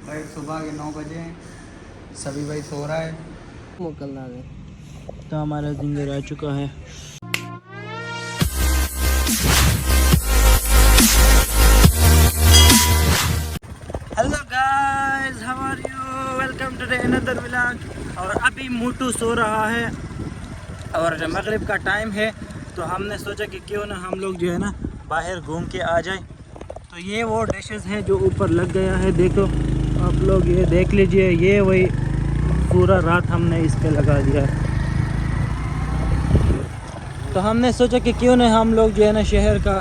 भाई सुबह के 9 बजे हैं, सभी भाई सो रहा है। मुकल्ला है तो हमारा जिंगर आ चुका है। Hello guys, how are you, welcome to another vlog. और अभी मोटू सो रहा है और मगरिब का टाइम है, तो हमने सोचा कि क्यों ना हम लोग जो है ना बाहर घूम के आ जाए। तो ये वो डिशेस है जो ऊपर लग गया है, देखो आप लोग, ये देख लीजिए, ये वही पूरा रात हमने इस पे लगा दिया है। तो हमने सोचा कि क्यों ना हम लोग जो है ना शहर का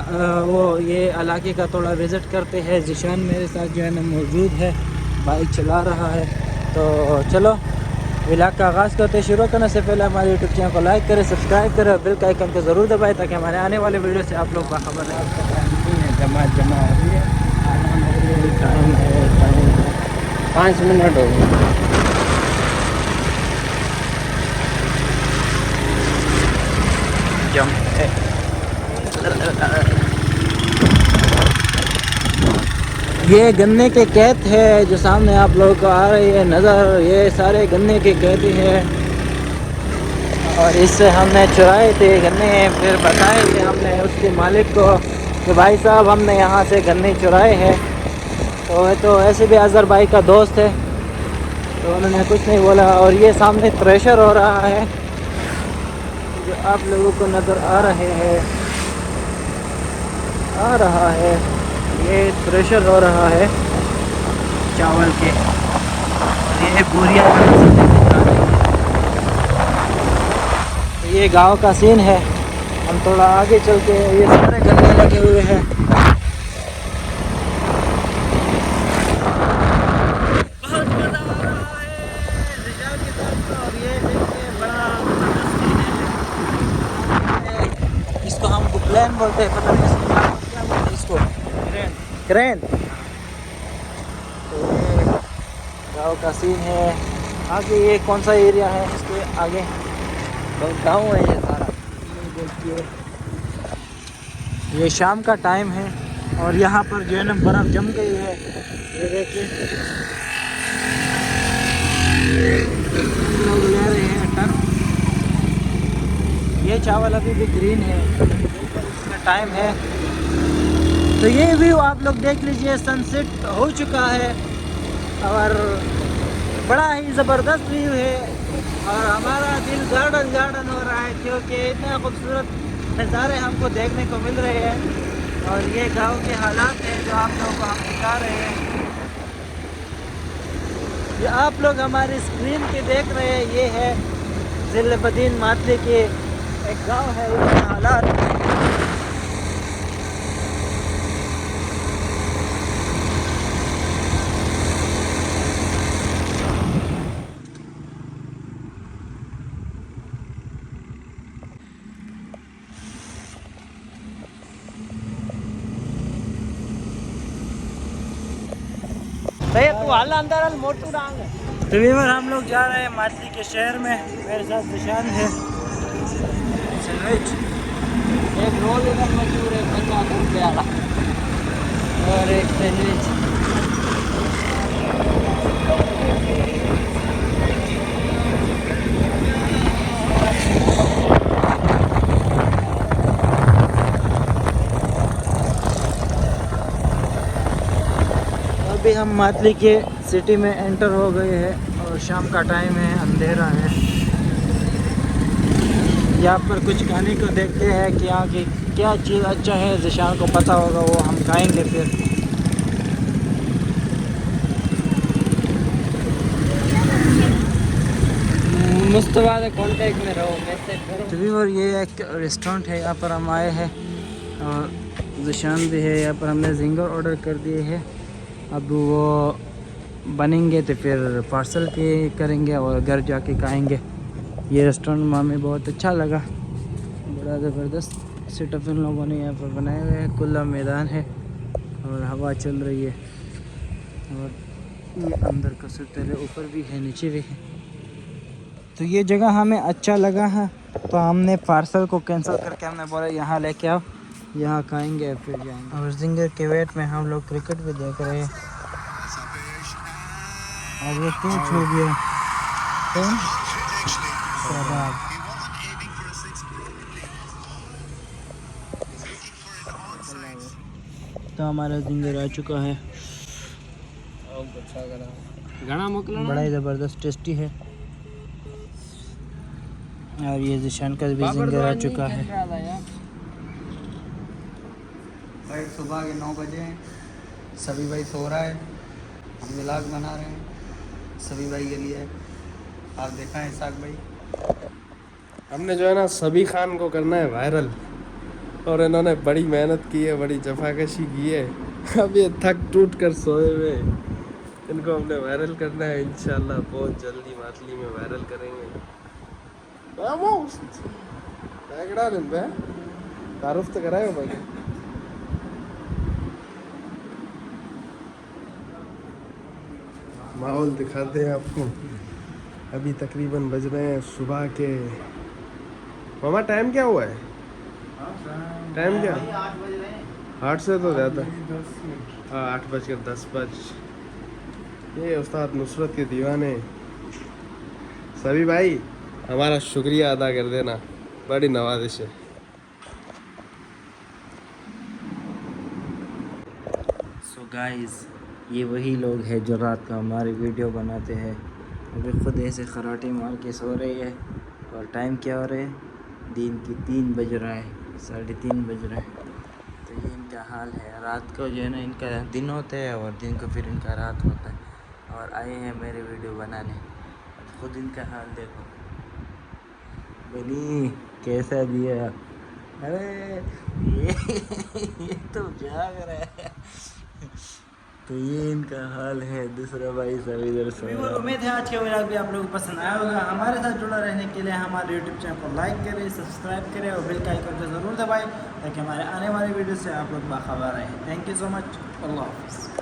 वो ये इलाके का थोड़ा विज़िट करते हैं। ज़िशान मेरे साथ जो है ना मौजूद है, बाइक चला रहा है। तो चलो व्लॉग का आगाज़ करते हैं। शुरू करने से पहले हमारे यूट्यूब चैनल को लाइक करें, सब्सक्राइब करें और बेल का आइकन को ज़रूर दबाएं ताकि हमारे आने वाले वीडियो से आप लोग बाखबर रहें। जमा हो रही है, टाइम है 5 मिनट हो गए। ये गन्ने के खेत है जो सामने आप लोगों को आ रही है नज़र, ये सारे गन्ने के खेत हैं। और इससे हमने चुराए थे गन्ने, फिर बताए थे हमने उसके मालिक को कि भाई साहब हमने यहाँ से गन्ने चुराए हैं। तो ऐसे भी अज़हर भाई का दोस्त है, तो उन्होंने कुछ नहीं बोला। और ये सामने थ्रेशर हो रहा है जो आप लोगों को नज़र आ रहा है, ये थ्रेशर हो रहा है चावल के। ये बोरिया, ये गांव का सीन है। हम थोड़ा आगे चल के, ये सारे गन्ने लगे हुए हैं। बहुत मज़ा आ रहा है रिजाल के साथ। और ये देखिए बड़ा है, इसको हम बुकलैन बोलते हैं, पता नहीं इसको क्या बोलते हैं, इसको क्रेन। तो ये गाँव का सीन है। आगे ये कौन सा एरिया है, इसके आगे गाँव है ये सारा। देखिए ये शाम का टाइम है और यहाँ पर जो है ना बर्फ़ जम गई है। ये देखिए लोग ले रहे हैं टर्फ। ये चावल अभी भी ग्रीन है, इसका टाइम है। तो ये व्यू आप लोग देख लीजिए, सनसेट हो चुका है और बड़ा ही ज़बरदस्त व्यू है। और हमारा दिल गार्डन हो रहा है क्योंकि इतना खूबसूरत नज़ारे हमको देखने को मिल रहे हैं। और ये गांव के हालात हैं जो आप लोगों को हम दिखा रहे हैं। ये आप लोग हमारी स्क्रीन पे देख रहे हैं, ये है ज़िलबदीन मातली के एक गांव है, उसके हालात। तो वीवर हम लोग जा रहे हैं मातली के शहर में। मेरे साथ निशान है। सैंडविच एक रोल इधर मशहूर है, 50 रुपये वाला, और एक सैंडविच। अभी हम मातली के सिटी में एंटर हो गए हैं और शाम का टाइम है, अंधेरा है। यहाँ पर कुछ खाने को देखते हैं कि यहाँ की क्या चीज़ अच्छा है, ज़िशान को पता होगा, वो हम खाएंगे। फिर मुस्तफा से कांटेक्ट में रहो, मैसेज करो। तो और ये एक रेस्टोरेंट है, यहाँ पर हम आए हैं और ज़िशान भी है। यहाँ पर हमने जिंगर ऑर्डर कर दिए हैं, अब वो बनेंगे तो फिर पार्सल पे करेंगे और घर जाके खाएंगे। ये रेस्टोरेंट हमें बहुत अच्छा लगा, बड़ा ज़बरदस्त सेटअप इन लोगों ने यहाँ पर बनाए हुए हैं। खुला मैदान है और हवा चल रही है और ये अंदर का सुतरे ऊपर भी है, नीचे भी है। तो ये जगह हमें अच्छा लगा है, तो हमने पार्सल को कैंसिल करके हमने बोला यहाँ लेके आओ, यहाँ खाएंगे फिर जाएंगे। और जिंगर के वेट में हम लोग क्रिकेट भी देख रहे हैं। और वो कोच हो गया कौन शाबाब। तो हमारा जिंगर आ चुका है, बड़ा ही ज़बरदस्त टेस्टी है। और ये जिशान का भी जिंगर आ चुका है। भाई सुबह के 9 बजे हैं, सभी भाई सो रहा है, हम व्लॉग बना रहे हैं सभी भाई के लिए। आप देखा है इसाक भाई, हमने जो है ना सभी खान को करना है वायरल, और इन्होंने बड़ी मेहनत की है, बड़ी जफाकशी की है। अब ये थक टूट कर सोए हुए, इनको हमने वायरल करना है इंशाल्लाह। बहुत जल्दी मातली में वायरल करेंगे। तारुफ तो कराए हो भाई। माहौल दिखाते हैं आपको। अभी तकरीबन बज रहे हैं सुबह के, मामा टाइम क्या हुआ है? टाइम क्या? 8 बज रहे हैं। 8 से तो ज़्यादा। हाँ 8:10 ये उस्ताद नुसरत के दीवाने। सभी भाई हमारा शुक्रिया अदा कर देना, बड़ी नवाजिश है। सो गाइस, ये वही लोग हैं जो रात को हमारी वीडियो बनाते हैं। अभी खुद ऐसे खराटे मार के सो रही है, और टाइम क्या हो रहा है? दिन की 3 बज रहा है, 3:30 बज रहा है। तो ये इनका हाल है। रात को जो है ना इनका दिन होता है, और दिन को फिर इनका रात होता है। और आए हैं मेरे वीडियो बनाने, अब खुद इनका हाल देखो। बनी कैसा दिया? अरे ये तो जाग रहा है। तो ये इनका हाल है। दूसरा भाई सब इधर सो रहा है। उम्मीद है आज के व्लॉग भी आप लोगों को पसंद आया होगा। हमारे साथ जुड़ा रहने के लिए हमारे यूट्यूब चैनल को लाइक करें, सब्सक्राइब करें और बेल का आइकन को ज़रूर दबाएं, ताकि हमारे आने वाले वीडियो से आप लोग बाखबर रहें। Thank you so much. अल्लाह हाफ़िज़।